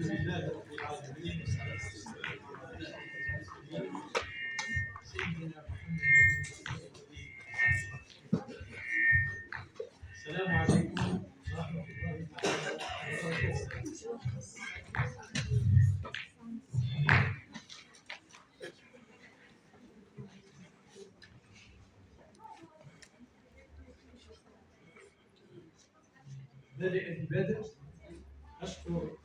لله رب العالمين والصلاة والسلام على أشرف المرسلين سيدنا محمد. السلام عليكم ورحمة الله تعالى وبركاته. بدأ البدء. أشكر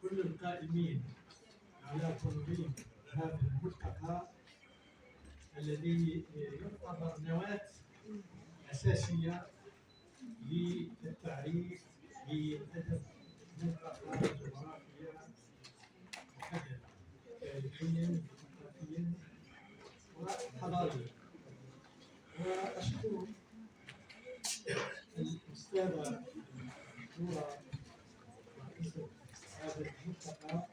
كل القائمين على تنظيم هذا الملتقى الذي يعتبر نواة أساسية للتعريف بأدب منطقة جغرافية محددة تاريخيا ثقافيا وحضاريا. وأشكر الأستاذة الدكتورة رئيسة هذا الملتقى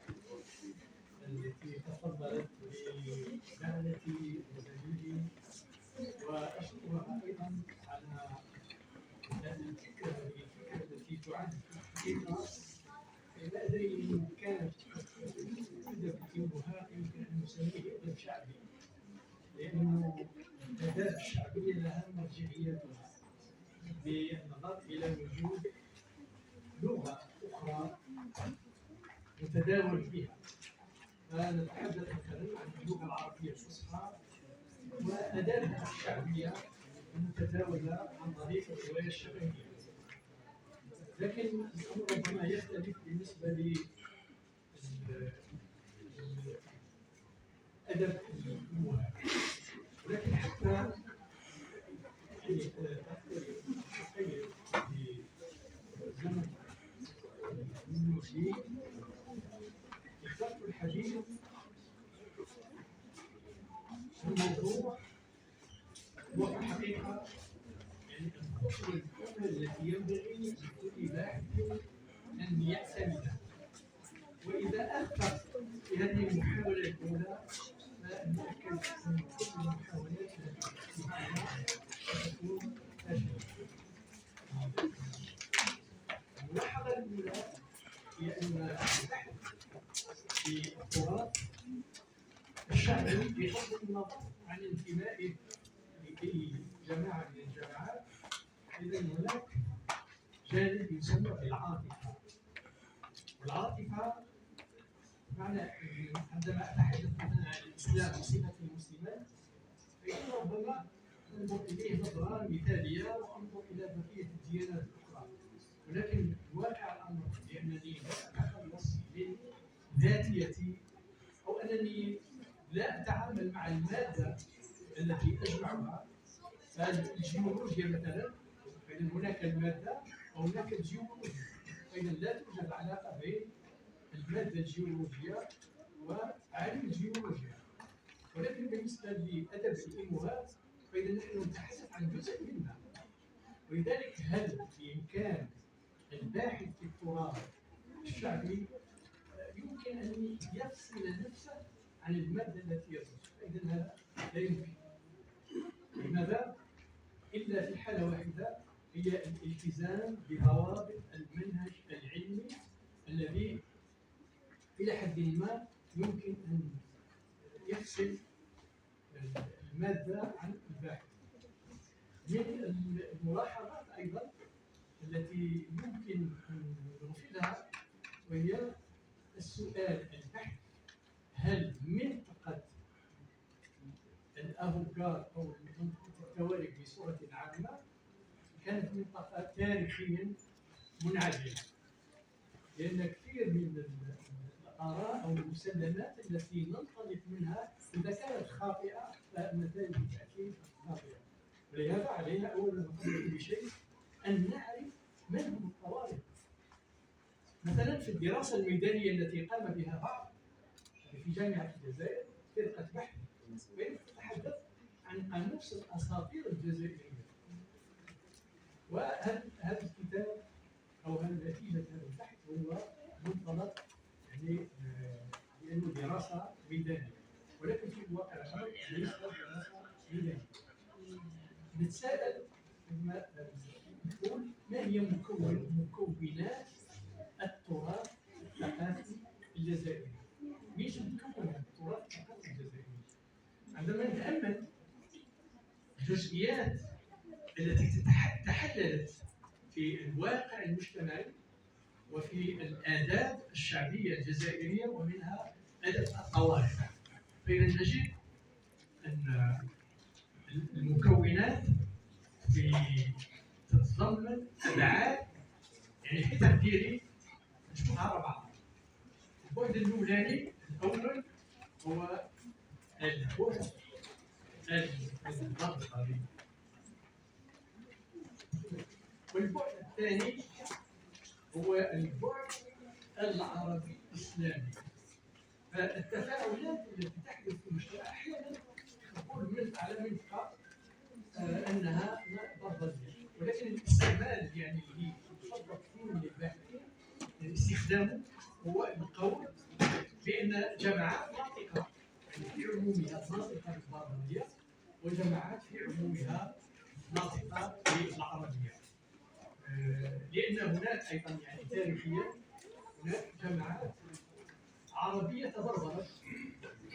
التي تفضلت بدعوتي وزميلي، وأشكرها أيضا على الفكرة التي تعد حقيقة لا أدري إن كانت أدب يومها يمكن أن نسميه أدب شعبي، لأنه الآداب الشعبية لها مرجعيتها بالنظر إلى وجود لغة أخرى نتداول بها. فنتحدث مثلا عن اللغة العربية الفصحى وآدابها الشعبية المتداولة عن طريق الرواية الشفهية. لكن الأمر ربما يختلف بالنسبة لأدب الأمهات، ولكن حتى في زمن النوبي اخترت الحديث الموضوع هو في الحقيقة الخطوة الأولى التي ينبغي لكل باحث أن يعتمدها. وإذا أخطأ في هذه المحاولة الأولى فنتأكد أن كل المحاولات التي ستكون فاشلة. الملاحظة الأولى هي أن البحث في التراث الشعبي بغض النظر عن انتمائه لأي جماعة من الجماعات، إذا هناك جانب يسمى بالعاطفة. والعاطفة معنى عندما أتحدث مثلا عن الإسلام وصفة المسلمين فإن ربما ننظر إليه نظرة مثالية وأنظر إلى بقية الديانات الأخرى، ولكن واقع الأمر بأنني لا أتخلص من ذاتيتي أو أنني لا أتعامل مع المادة التي أجمعها. الجيولوجيا مثلا، فإن هناك المادة وهناك الجيولوجيا، فإن لا توجد علاقة بين المادة الجيولوجية وعلم الجيولوجيا. ولكن بالنسبة لأدب الأمهات فإذا نحن نتحدث عن جزء منها. ولذلك هل بإمكان الباحث في التراث الشعبي يمكن أن يفصل نفسه عن المادة التي يدرسها؟ فإذا هذا لا يمكن. لماذا؟ إلا في حالة واحدة، هي الالتزام بضوابط المنهج العلمي الذي إلى حد ما يمكن أن يفصل المادة عن الباحث. من الملاحظات أيضا التي يمكن أن نرفضها وهي السؤال البحث: هل منطقة الأفوكار أو منطقة التواريخ بصورة عامة كانت منطقة تاريخيا منعدمة؟ لأن كثير من الآراء أو المسلمات التي ننطلق منها إذا كانت خاطئة فالنتائج بالتأكيد خاطئة. ولهذا علينا أولا وقبل كل شيء أن نعرف من هم الطوارئ. مثلا في الدراسة الميدانية التي قام بها بعض في جامعة الجزائر فرقة بحث تتحدث عن قاموس الأساطير الجزائرية. وهذا الكتاب أو نتيجة هذا البحث هو منطلق يعني لأنه دراسة ميدانية، ولكن في الواقع الأمر ليس دراسة ميدانية. نتساءل نقول ما هي مكونات التراث الثقافي الجزائري، مش مكون من التراث الثقافي الجزائري. عندما نتامل الجزئيات التي تحللت في الواقع المجتمعي وفي الآداب الشعبية الجزائرية، ومنها أدب الطوائف، فإذا نجد أن المكونات تتضمن أبعاد، يعني في تقديري نشوفها على بعض. البعد الأولاني الأول هو البعد النظري، والبعد الثاني هو البعد العربي الإسلامي. فالتفاعلات التي تحدث في المجتمع أحيانا نقول من على منطقة أنها ضربية، ولكن الاستعمال يعني اللي يفضل كثير من الباحثين استخدامه هو القول بأن جماعات ناطقة في عمومها ناطقة بالبربرية، وجماعات في عمومها ناطقة بالعربية، لأن هناك أيضا يعني تاريخيا هناك جماعات عربية تبربرت،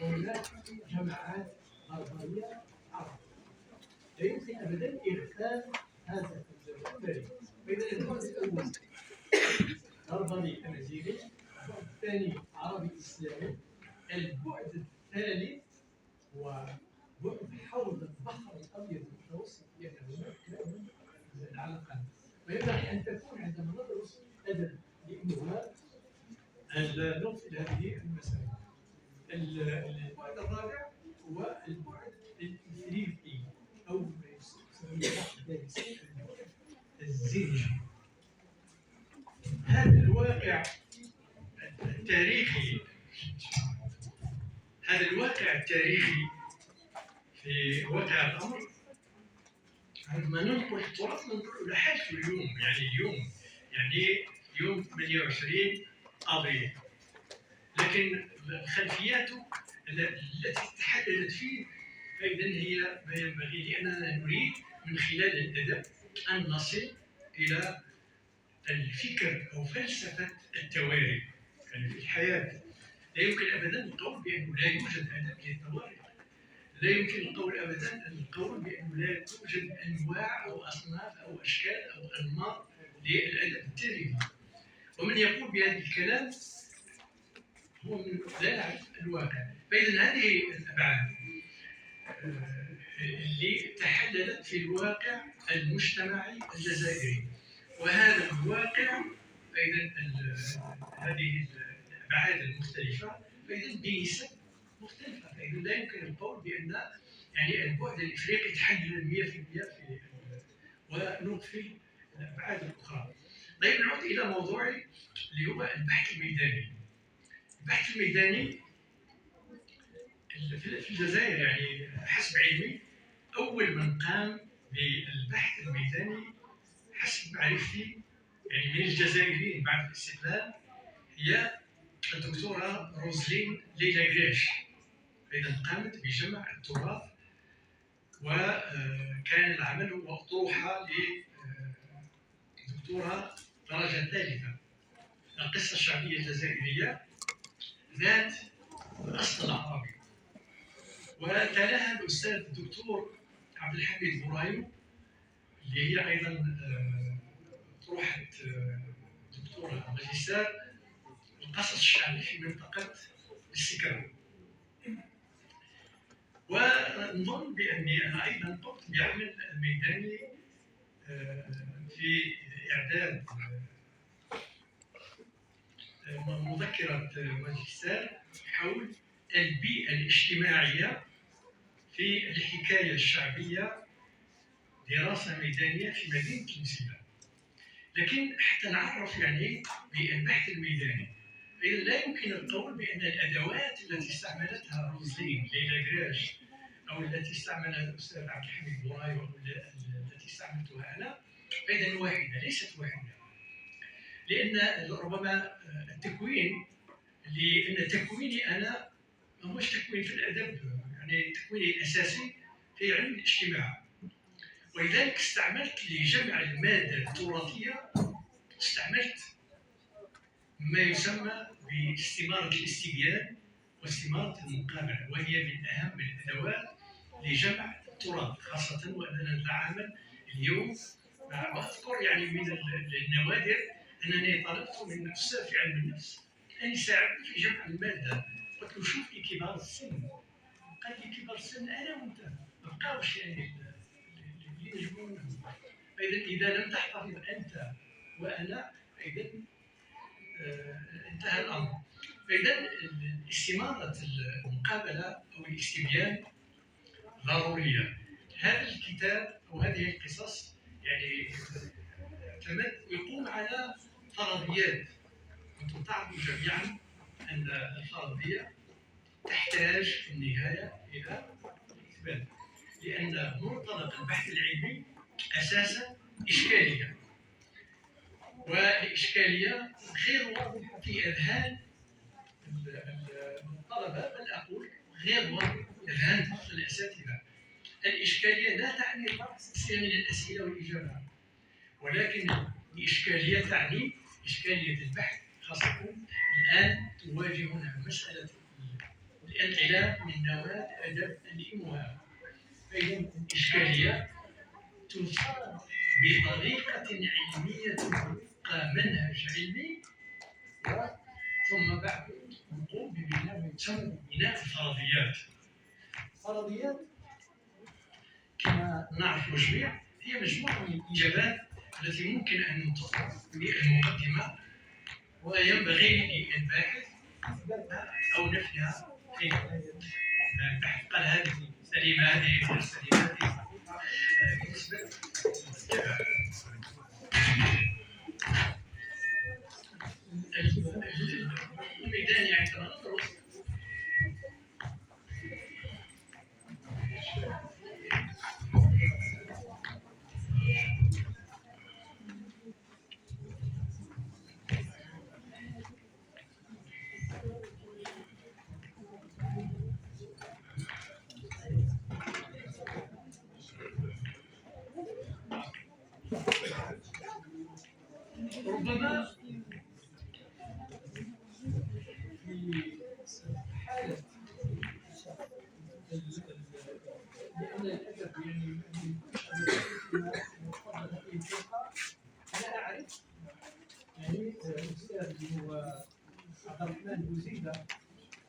وهناك جماعات بربرية عربية. لا يمكن أبدا إغفال هذا البربري. فإذا البعد الأول بربري أمازيغي، البعد الثاني عربي إسلامي، البعد الثالث هو بعد حول البحر الأبيض المتوسط، لأن هناك كلام العلاقات. وينبغي أن تكون عندما ندرس أدب لإمهات نغفل هذه المسائل. البعد الرابع هو البعد الإفريقي، أو ما يسميه البعد الزنجي. هذا الواقع التاريخي في واقع الأمر، عندما ننقل التراث ننقل إلى حاجته اليوم، يعني يوم 28 أبريل، لكن خلفياته التي تحددت فيه فإذا هي ما ينبغي، لأننا نريد من خلال الأدب أن نصل إلى الفكر أو فلسفة التوارث. يعني في الحياة لا يمكن أبدا القول بأنه لا يوجد أدب للتوارث، لا يمكن القول أبدا بأنه لا توجد أنواع أو أصناف أو أشكال أو أنماط للأدب التاريخي. ومن يقول بهذا الكلام هو من لا يعرف الواقع. فإذا هذه الأبعاد اللي تحللت في الواقع المجتمعي الجزائري، وهذا الواقع فإذا هذه الأبعاد المختلفة فإذا بنسب مختلفة. فإذا لا يمكن القول بأن يعني البعد الإفريقي تحلل 100% في ونغفل الأبعاد الأخرى. طيب نعود إلى موضوعي اللي هو البحث الميداني. البحث الميداني في الجزائر يعني حسب علمي أول من قام بالبحث الميداني حسب معرفتي يعني من الجزائريين بعد الاستقلال هي الدكتورة روزلين ليلى قريش. فإذا قامت بجمع التراث، وكان العمل هو أطروحة لدكتورة درجة ثالثة القصة الشعبية الجزائرية ذات الأصل العربي، وتلاها الأستاذ الدكتور عبد الحميد بورايو اللي هي أيضا أطروحة دكتورة ماجستير القصص الشعبي في منطقة السكر. ونظن بأني أنا أيضا قمت بعمل ميداني في إعداد مذكرة ماجستير حول البيئة الاجتماعية في الحكاية الشعبية، دراسة ميدانية في مدينة المسيلة. لكن حتى نعرف يعني بالبحث الميداني، إذا لا يمكن القول بأن الأدوات التي استعملتها روزلين ليلى قريش أو التي استعملها الأستاذ عبد الحميد بورايو أو التي استعملتها أنا فإذا واحدة، ليست واحدة. لأن ربما التكوين، لأن تكويني أنا ما هوش تكوين في الأدب، يعني تكويني الأساسي في علم الاجتماع، ولذلك استعملت لجمع المادة التراثية استعملت ما يسمى باستمارة الاستبيان واستمارة المقابلة، وهي من أهم الأدوات لجمع التراث، خاصة وأننا نتعامل اليوم مع أذكر يعني من النوادر أنني طلبت من أستاذ في علم النفس أن يساعدني في جمع المادة. قلت له شوف لي كبار السن، قال لي كبار السن أنا وأنت ما بقاوش يعني اللي يجمعونهم. فإذا إذا لم تحتفظ أنت وأنا فإذا انتهى الأمر. فإذا استمارة المقابلة أو الاستبيان ضرورية. هذا الكتاب أو هذه القصص يعني يقوم على فرضيات. أنتم تعرفوا جميعا أن الفرضية تحتاج في النهاية إلى إثبات، لأن منطلق البحث العلمي أساسا إشكالية، والإشكالية غير واضحة في أذهان الطلبة، بل أقول غير واضحة في أذهان الأساتذة. الإشكالية لا تعني طرح سلسلة من الأسئلة والإجابات، ولكن الإشكالية تعني إشكالية البحث، خاصة الآن تواجهنا مسألة الانقلاب من نواة أدب الإمهام. فإذا الإشكالية تثار بطريقة علمية وفق منهج علمي، ثم بعد نقوم ببناء ما يسمى بناء الفرضيات. الفرضيات كما نعرف جميعا هي مجموعة من الإجابات التي ممكن أن تطرح بالمقدمة، وينبغي للباحث إثباتها أو نفيها في البحث. قال هذه سليمة، هذه غير سليمة، هذه صحيحة، يثبت الميدان يعني ندرس ربما في حالة لأن الأدب يعني أنا أعرف يعني الأستاذ اللي هو عبد الرحمن بوزيدة،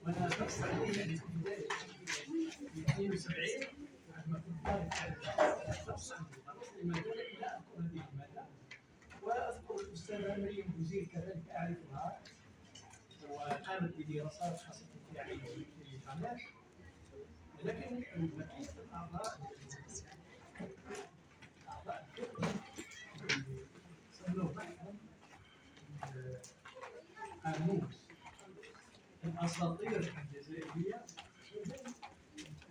وأنا درست عليه يعني في بداية 72 عندما كنت طالب درست المادة لا أذكر هذه المادة، وأذكر الأستاذة مريم بوزيد كذلك أعرفها، وقامت بدراسات خاصة في علم الجامعات. لكن بقية الأعضاء الفقه سموه بحثا قاموس الأساطير الجزائرية.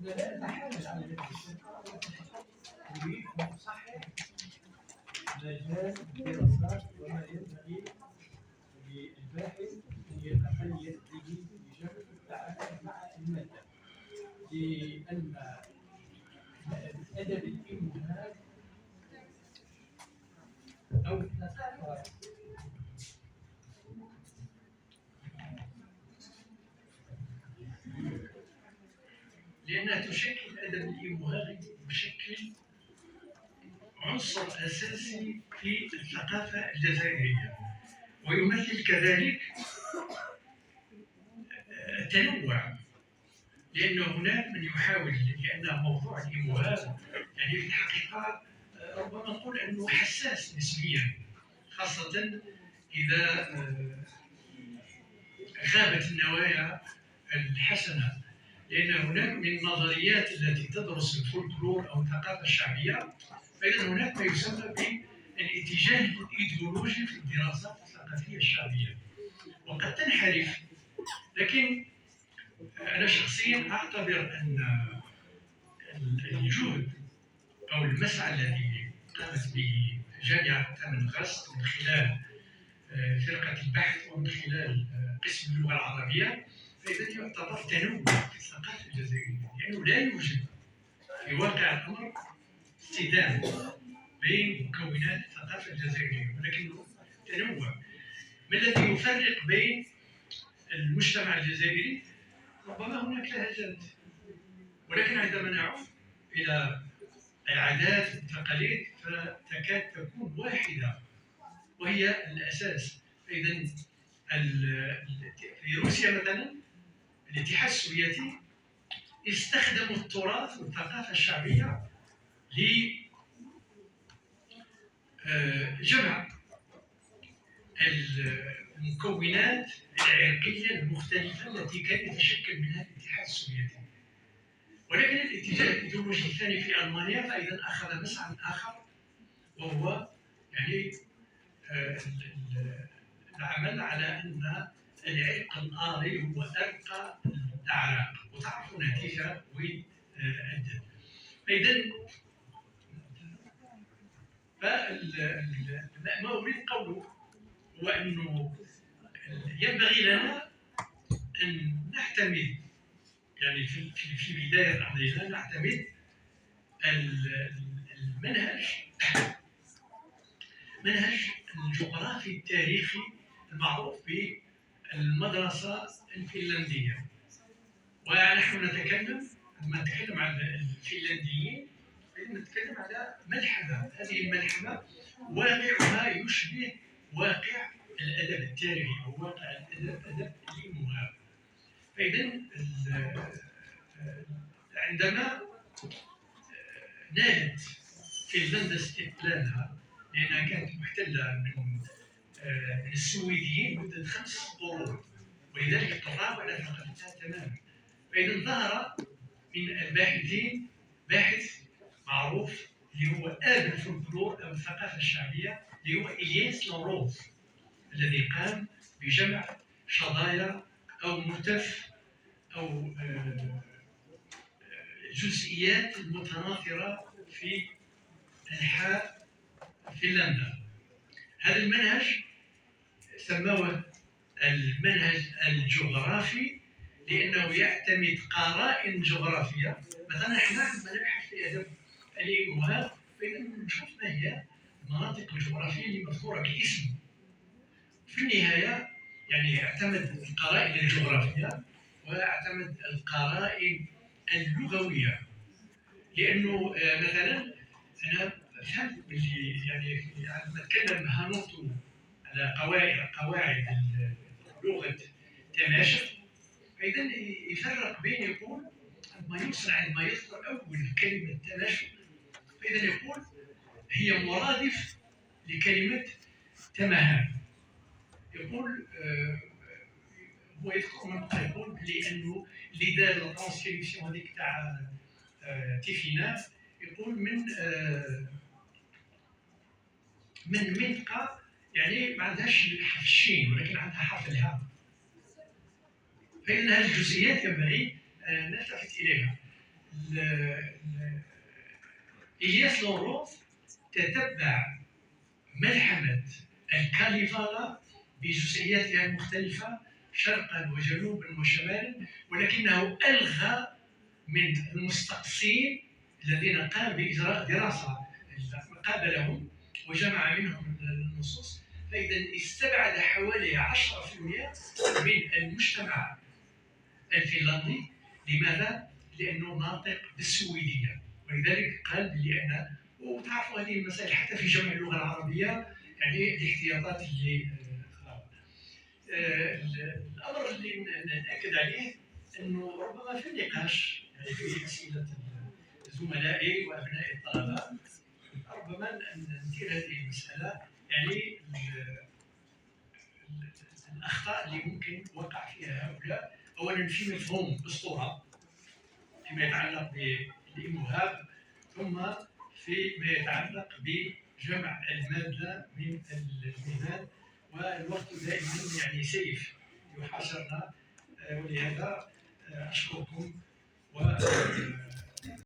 لا نتحامل على هذه الفكرة، ولكن فقط نريد أن نصحح مجال الدراسات وما ينبغي للباحث أن يتقيد به بجانب التعامل مع المادة، لأن الأدب الإمهام أو الثقافة لأنها تشكل الأدب الإمهامي يشكل عنصر أساسي في الثقافة الجزائرية، ويمثل كذلك تنوع، لأن هناك من يحاول، لأن موضوع الإمهام يعني في الحقيقة ربما نقول أنه حساس نسبيا، خاصة إذا غابت النوايا الحسنة، لأن هناك من النظريات التي تدرس الفولكلور أو الثقافة الشعبية، فإذا هناك ما يسمى بالاتجاه الإيديولوجي في الدراسات الثقافية الشعبية، وقد تنحرف. لكن أنا شخصيا أعتبر أن الجهد أو المسعى الذي قامت به جامعة تامن غاست من خلال فرقة البحث ومن خلال قسم اللغة العربية، فإذا يعتبر تنوع في الثقافة الجزائرية، لأنه لا يوجد في واقع الأمر اصطدام بين مكونات الثقافة الجزائرية، ولكنه تنوع. ما الذي يفرق بين المجتمع الجزائري ربما هناك لهجات، ولكن عندما نعود إلى العادات والتقاليد فتكاد تكون واحدة وهي الأساس. فإذا في روسيا مثلا الاتحاد السوفيتي استخدموا التراث والثقافة الشعبية لجمع المكونات العرقية المختلفة التي كان يتشكل منها الاتحاد السوفيتي. ولكن الاتجاه الإيديولوجي الثاني في ألمانيا فإذا أخذ مسعى آخر، وهو يعني العمل على أن العرق الآري هو أرقى الأعراق، وتعرفوا النتيجة وين أدت. فإذا ما أريد قوله هو أنه ينبغي لنا أن نعتمد، يعني في بداية أمرنا نعتمد المنهج الجغرافي التاريخي المعروف بالمدرسة الفنلندية. ونحن لما نتكلم عن الفنلنديين نتكلم على ملحمة، هذه الملحمة واقعها يشبه واقع الأدب التاريخي أو واقع أدب الإيموهاب. فإذا عندما نالت فنلندا استقلالها لأنها كانت محتلة من السويديين مدة 5 قرون، ولذلك اضطروا على ثقافتها تماما. فإذا ظهر من الباحثين باحث معروف اللي هو آب الفولكلور أو الثقافة الشعبية، اللي هو إلياس لاروف، الذي قام بجمع شظايا أو ملتف أو جزئيات متناثرة في أنحاء فنلندا. هذا المنهج سموه المنهج الجغرافي لأنه يعتمد قرائن جغرافية. مثلا احنا عندما نبحث في أدب الإيموهاب فإذا نشوف ما هي المناطق الجغرافية اللي مذكورة بالاسم. في النهاية يعني يعتمد القرائن الجغرافية ويعتمد القرائن اللغوية، لأنه مثلا أنا فهمت باللي يعني عندما تكلم هانوتو على قواعد لغة تماشق، فإذا يفرق بين يقول عندما يذكر أول كلمة تماشق فإذا يقول هي مرادف لكلمة تمهان. يقول هو يذكر منطقة يقول لأنه اللي دار الترانسكريبسيون هذيك تاع تيفينا يقول من منطقة يعني ما عندهاش حرف الشين ولكن عندها حرف الهاء. فإن هذه الجزئيات ينبغي نلتفت إليها. إلياس لاروف تتبع ملحمة الكاليفالا بجزئياتها المختلفة شرقا وجنوبا وشمالا، ولكنه ألغى من المستقصين الذين قام بإجراء دراسة قابلهم وجمع منهم النصوص. فإذا استبعد حوالي 10% من المجتمع الفنلندي. لماذا؟ لأنه ناطق بالسويدية، ولذلك قال بأن وتعرفوا هذه المسائل حتى في جمع اللغة العربية يعني الاحتياطات اللي الأمر اللي نأكد عليه أنه ربما في النقاش يعني في أسئلة زملائي وأبناء الطلبة ربما ندير هذه المسألة يعني الأخطاء اللي ممكن وقع فيها هؤلاء. أولا في مفهوم الصورة فيما يتعلق بالإيموهاب، ثم فيما يتعلق بجمع المادة من المهن، والوقت دائما يعني سيف يحاصرنا. ولهذا أشكركم و